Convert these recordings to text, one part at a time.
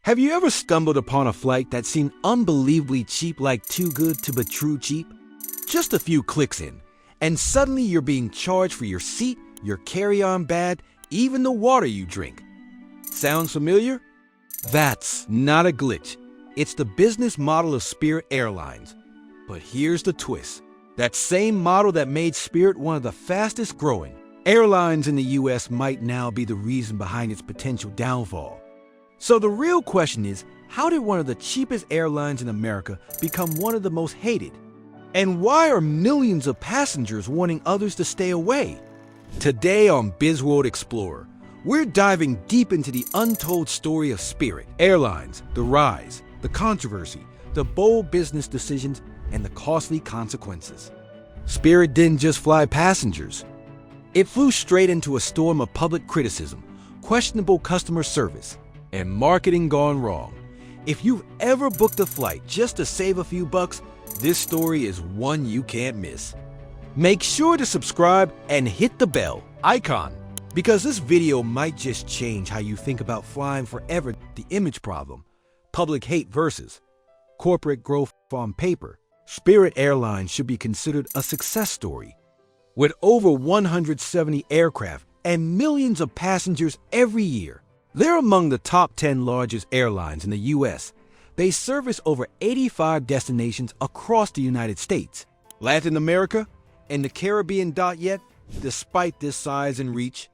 Have you ever stumbled upon a flight that seemed unbelievably cheap, like too good to be true cheap? Just a few clicks in, and suddenly you're being charged for your seat, your carry-on bag, even the water you drink. Sounds familiar? That's not a glitch. It's the business model of Spirit Airlines. But here's the twist. That same model that made Spirit one of the fastest growing airlines in the US might now be the reason behind its potential downfall. So the real question is, how did one of the cheapest airlines in America become one of the most hated? And why are millions of passengers wanting others to stay away? Today on BizWorld Explorer, we're diving deep into the untold story of Spirit Airlines, the rise, the controversy, the bold business decisions, and the costly consequences. Spirit didn't just fly passengers. It flew straight into a storm of public criticism, questionable customer service, and marketing gone wrong. If you've ever booked a flight just to save a few bucks, this story is one you can't miss. Make sure to subscribe and hit the bell icon, because this video might just change how you think about flying forever. The image problem, public hate versus corporate growth on paper. Spirit Airlines should be considered a success story. With over 170 aircraft and millions of passengers every year, they're among the top 10 largest airlines in the U.S. They service over 85 destinations across the United States, Latin America, and the Caribbean. Yet, despite this size and reach,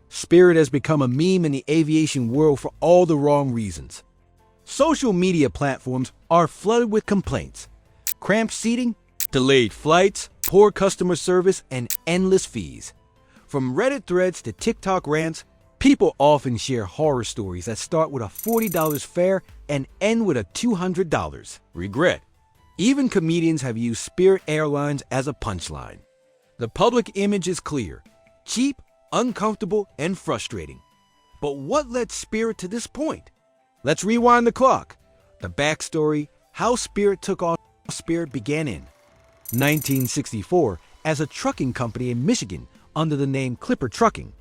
Spirit has become a meme in the aviation world for all the wrong reasons. Social media platforms are flooded with complaints: cramped seating, delayed flights, poor customer service, and endless fees. From Reddit threads to TikTok rants, people often share horror stories that start with a $40 fare and end with a $200 regret. Even comedians have used Spirit Airlines as a punchline. The public image is clear: cheap, uncomfortable, and frustrating. But what led Spirit to this point? Let's rewind the clock. The backstory, how Spirit took off. Spirit began in 1964 as a trucking company in Michigan under the name Clipper Trucking.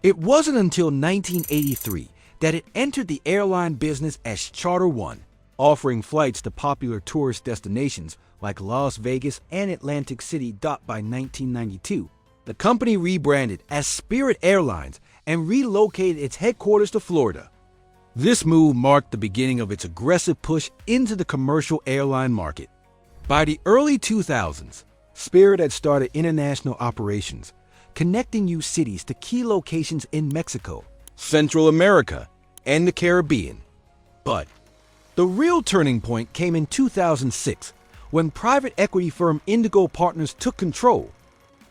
It wasn't until 1983 that it entered the airline business as Charter One, offering flights to popular tourist destinations like Las Vegas and Atlantic City. By 1992, the company rebranded as Spirit Airlines and relocated its headquarters to Florida. This move marked the beginning of its aggressive push into the commercial airline market. By the early 2000s, Spirit had started international operations, connecting new cities to key locations in Mexico, Central America, and the Caribbean. But the real turning point came in 2006, when private equity firm Indigo Partners took control.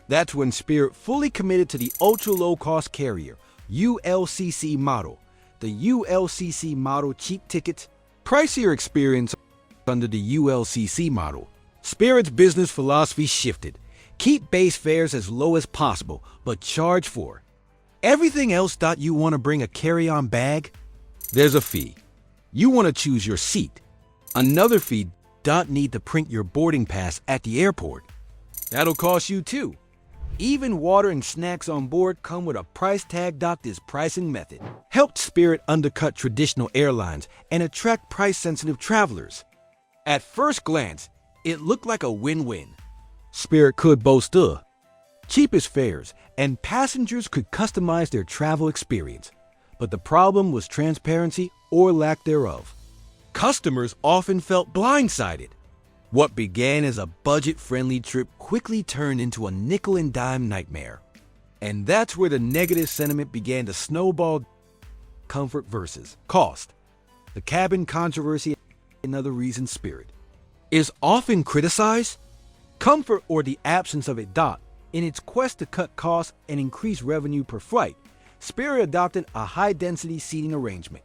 That's when Spirit fully committed to the ultra-low-cost carrier, ULCC model. The ULCC model, cheap tickets, pricier experience. Under the ULCC model, Spirit's business philosophy shifted. Keep base fares as low as possible, but charge for everything else. You want to bring a carry-on bag? There's a fee. You want to choose your seat? Another fee. Need to print your boarding pass at the airport? That'll cost you too. Even water and snacks on board come with a price tag. This pricing method helped Spirit undercut traditional airlines and attract price-sensitive travelers. At first glance, it looked like a win-win. Spirit could boast the cheapest fares, and passengers could customize their travel experience. But the problem was transparency or lack thereof. Customers often felt blindsided. What began as a budget-friendly trip quickly turned into a nickel-and-dime nightmare. And that's where the negative sentiment began to snowball. Comfort versus cost. The cabin controversy. Another reason Spirit is often criticized: comfort, or the absence of it. In its quest to cut costs and increase revenue per flight, Spirit adopted a high-density seating arrangement.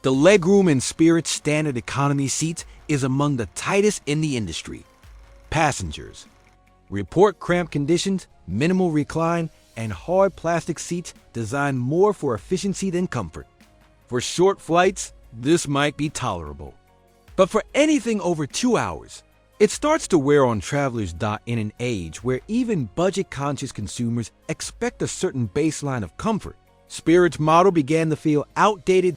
The legroom in Spirit's standard economy seats is among the tightest in the industry. Passengers report cramped conditions, minimal recline, and hard plastic seats designed more for efficiency than comfort. For short flights, this might be tolerable. But for anything over 2 hours, it starts to wear on travelers. In an age where even budget-conscious consumers expect a certain baseline of comfort, Spirit's model began to feel outdated.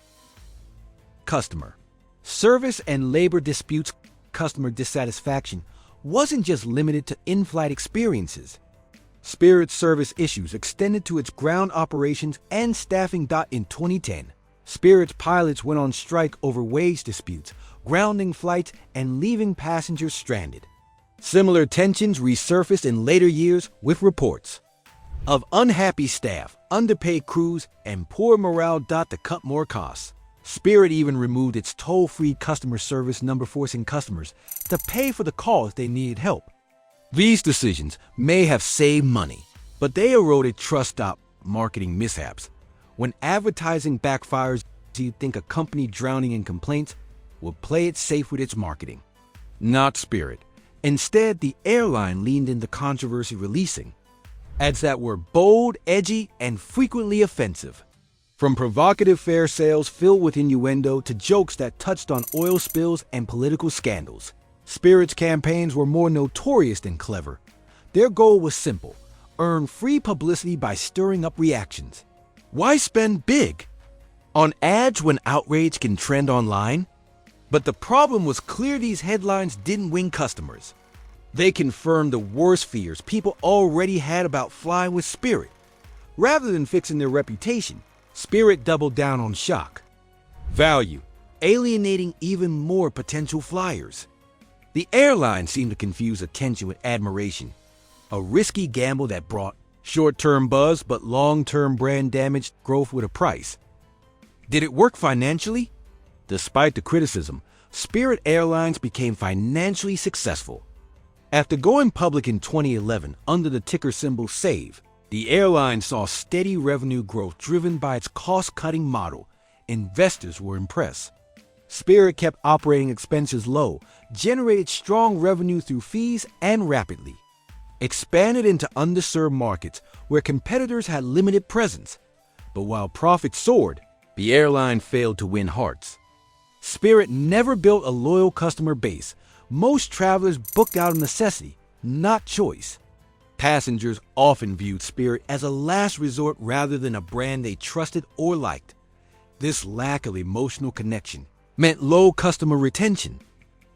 customer. Service and labor disputes. Customer dissatisfaction wasn't just limited to in-flight experiences. Spirit's service issues extended to its ground operations and staffing. In 2010, Spirit's pilots went on strike over wage disputes, grounding flights and leaving passengers stranded. Similar tensions resurfaced in later years with reports of unhappy staff, underpaid crews, and poor morale. To cut more costs, Spirit even removed its toll-free customer service number, forcing customers to pay for the call if they needed help. These decisions may have saved money, but they eroded trust. Marketing mishaps. When advertising backfires, you'd think a company drowning in complaints would play it safe with its marketing. Not Spirit. Instead, the airline leaned into controversy, releasing ads that were bold, edgy, and frequently offensive. From provocative fare sales filled with innuendo to jokes that touched on oil spills and political scandals, Spirit's campaigns were more notorious than clever. Their goal was simple: earn free publicity by stirring up reactions. Why spend big on ads when outrage can trend online? But the problem was clear: these headlines didn't win customers. They confirmed the worst fears people already had about flying with Spirit. Rather than fixing their reputation, Spirit doubled down on shock value, alienating even more potential flyers. The airline seemed to confuse attention with admiration, a risky gamble that brought short-term buzz but long-term brand damage. Growth with a price. Did it work financially? Despite the criticism, Spirit Airlines became financially successful. After going public in 2011 under the ticker symbol SAVE, the airline saw steady revenue growth driven by its cost-cutting model. Investors were impressed. Spirit kept operating expenses low, generated strong revenue through fees, and rapidly expanded into underserved markets where competitors had limited presence. But while profits soared, the airline failed to win hearts. Spirit never built a loyal customer base. Most travelers booked out of necessity, not choice. Passengers often viewed Spirit as a last resort rather than a brand they trusted or liked. This lack of emotional connection meant low customer retention.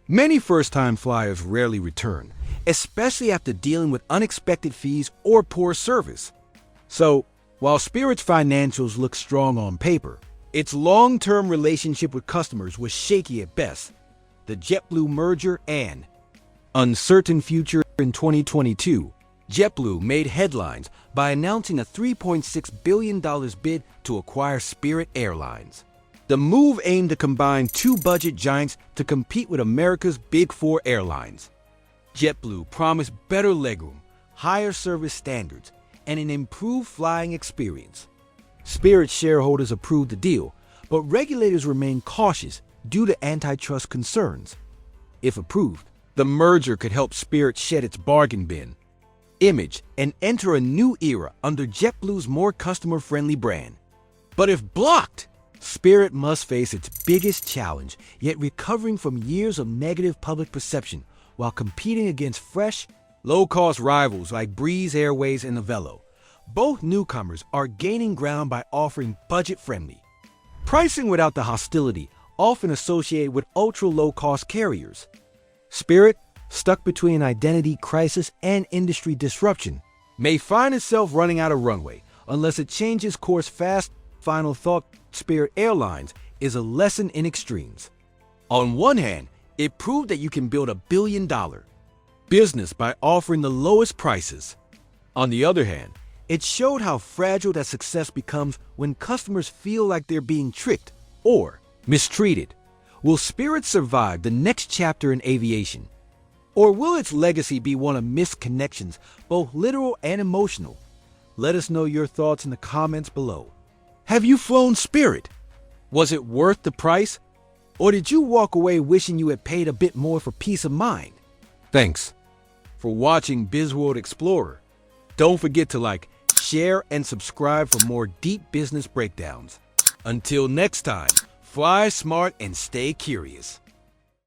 Many first-time flyers rarely return, especially after dealing with unexpected fees or poor service. So, while Spirit's financials look strong on paper, its long-term relationship with customers was shaky at best. The JetBlue merger and uncertain future. In 2022, JetBlue made headlines by announcing a $3.6 billion bid to acquire Spirit Airlines. The move aimed to combine two budget giants to compete with America's Big Four airlines. JetBlue promised better legroom, higher service standards, and an improved flying experience. Spirit shareholders approved the deal, but regulators remained cautious due to antitrust concerns. If approved, the merger could help Spirit shed its bargain bin image and enter a new era under JetBlue's more customer-friendly brand. But if blocked, Spirit must face its biggest challenge, yet recovering from years of negative public perception while competing against fresh, low-cost rivals like Breeze Airways and Avelo. Both newcomers are gaining ground by offering budget-friendly pricing without the hostility often associated with ultra-low-cost carriers. Spirit, stuck between an identity crisis and industry disruption, may find itself running out of runway unless it changes course fast. Final thought: Spirit Airlines is a lesson in extremes. On one hand, it proved that you can build a billion-dollar business by offering the lowest prices. On the other hand, it showed how fragile that success becomes when customers feel like they're being tricked or mistreated. Will Spirit survive the next chapter in aviation? Or will its legacy be one of missed connections, both literal and emotional? Let us know your thoughts in the comments below. Have you flown Spirit? Was it worth the price? Or did you walk away wishing you had paid a bit more for peace of mind? Thanks for watching BizWorld Explorer. Don't forget to like, share, and subscribe for more deep business breakdowns. Until next time, fly smart and stay curious.